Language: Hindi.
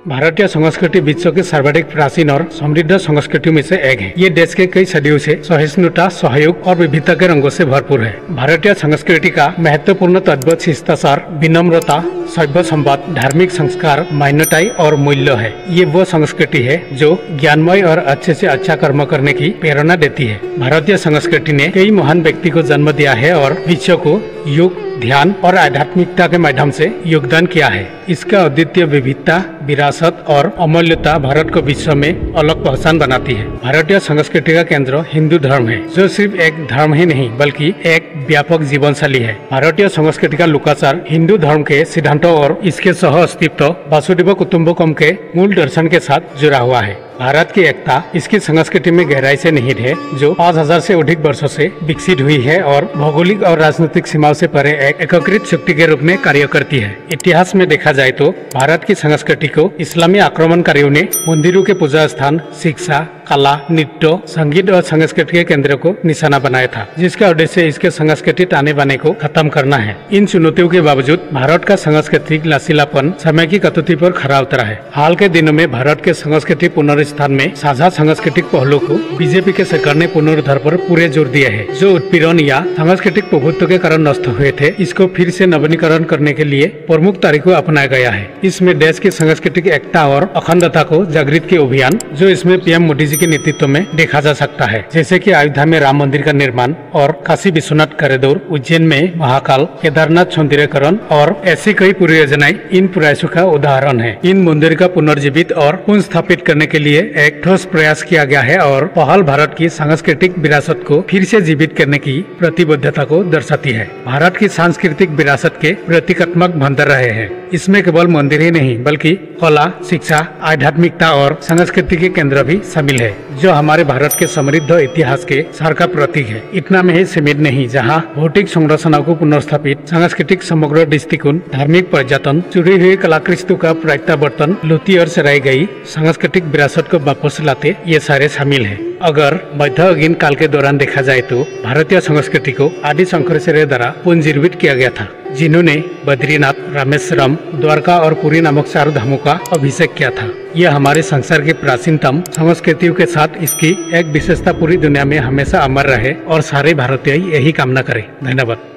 भारतीय संस्कृति विश्व की सर्वाधिक प्राचीन और समृद्ध संस्कृतियों में से एक है। ये देश के कई सदियों से सहिष्णुता, सहयोग और विविधता के रंगों से भरपूर है। भारतीय संस्कृति का महत्वपूर्ण तत्व शिष्टाचार, विनम्रता, सभ्य संवाद, धार्मिक संस्कार, मान्यताएं और मूल्य है। ये वो संस्कृति है जो ज्ञानमय और अच्छे से अच्छा कर्म करने की प्रेरणा देती है। भारतीय संस्कृति ने कई महान व्यक्ति को जन्म दिया है और विश्व को योग, ध्यान और आध्यात्मिकता के माध्यम से योगदान किया है। इसका अद्वितीय विविधता, विरासत और अमूल्यता भारत को विश्व में अलग पहचान बनाती है। भारतीय संस्कृति का केंद्र हिंदू धर्म है, जो सिर्फ एक धर्म ही नहीं बल्कि एक व्यापक जीवन शैली है। भारतीय संस्कृति का लोकाचार हिंदू धर्म के सिद्धांतों और इसके सह अस्तित्व वसुधैव कुटुंबकम के मूल दर्शन के साथ जुड़ा हुआ है। भारत की एकता इसकी संस्कृति में गहराई से निहित है, जो 5000 से अधिक वर्षों से विकसित हुई है और भौगोलिक और राजनीतिक सीमाओं से परे एक एकीकृत शक्ति के रूप में कार्य करती है। इतिहास में देखा जाए तो भारत की संस्कृति को इस्लामी आक्रमणकारियों ने मंदिरों के पूजा स्थान, शिक्षा, कला, नृत्य, संगीत और संस्कृति के केंद्र को निशाना बनाया था, जिसका उद्देश्य इसके संस्कृति ताने बाने को खत्म करना है। इन चुनौतियों के बावजूद भारत का सांस्कृतिक लचीलापन समय की कसौटी पर खरा उतरा है। हाल के दिनों में भारत के संस्कृति पुनरुत्थान में साझा सांस्कृतिक पहलू को बीजेपी के सरकार ने पुनरुद्धार पर पूरे जोर दिया है। जो उत्पीड़न या सांस्कृतिक प्रभुत्व के कारण नष्ट हुए थे, इसको फिर से नवीनीकरण करने के लिए प्रमुख तरीकों अपनाया गया है। इसमें देश की सांस्कृतिक एकता और अखंडता को जागृत के अभियान, जो इसमें पीएम मोदी जी के नेतृत्व में देखा जा सकता है, जैसे कि अयोध्या में राम मंदिर का निर्माण और काशी विश्वनाथ कॉरिडोर, उज्जैन में महाकाल, केदारनाथ सौंदर्यीकरण और ऐसी कई परियोजनाएं इन प्रयासों का उदाहरण है। इन मंदिर का पुनर्जीवित और पुनर्स्थापित करने के लिए एक ठोस प्रयास किया गया है और पहल भारत की सांस्कृतिक विरासत को फिर से जीवित करने की प्रतिबद्धता को दर्शाती है। भारत की सांस्कृतिक विरासत के प्रतीकात्मक भंडार रहे हैं। इसमें केवल मंदिर ही नहीं बल्कि कला, शिक्षा, आध्यात्मिकता और संस्कृति के केंद्र भी शामिल है, जो हमारे भारत के समृद्ध इतिहास के सार का प्रतीक है। इतना में ही सीमित नहीं, जहाँ भौतिक संरचना को पुनर्स्थापित, सांस्कृतिक समग्र दृष्टिकोण, धार्मिक पर्यटन, चुरी हुई कलाकृतियों का प्रत्यावर्तन, लूटी और चराई गई सांस्कृतिक विरासत को वापस लाते, ये सारे शामिल है। अगर मध्ययुगीन काल के दौरान देखा जाए तो भारतीय संस्कृति को आदि शंकराचार्य द्वारा पुनर्जीवित किया गया था, जिन्होंने बद्रीनाथ, रामेश्वरम, द्वारका और पुरी नामक 4 धामों का अभिषेक किया था। यह हमारे संसार की प्राचीनतम संस्कृतियों के साथ इसकी एक विशेषता पूरी दुनिया में हमेशा अमर रहे और सारे भारतीय यही कामना करें। धन्यवाद।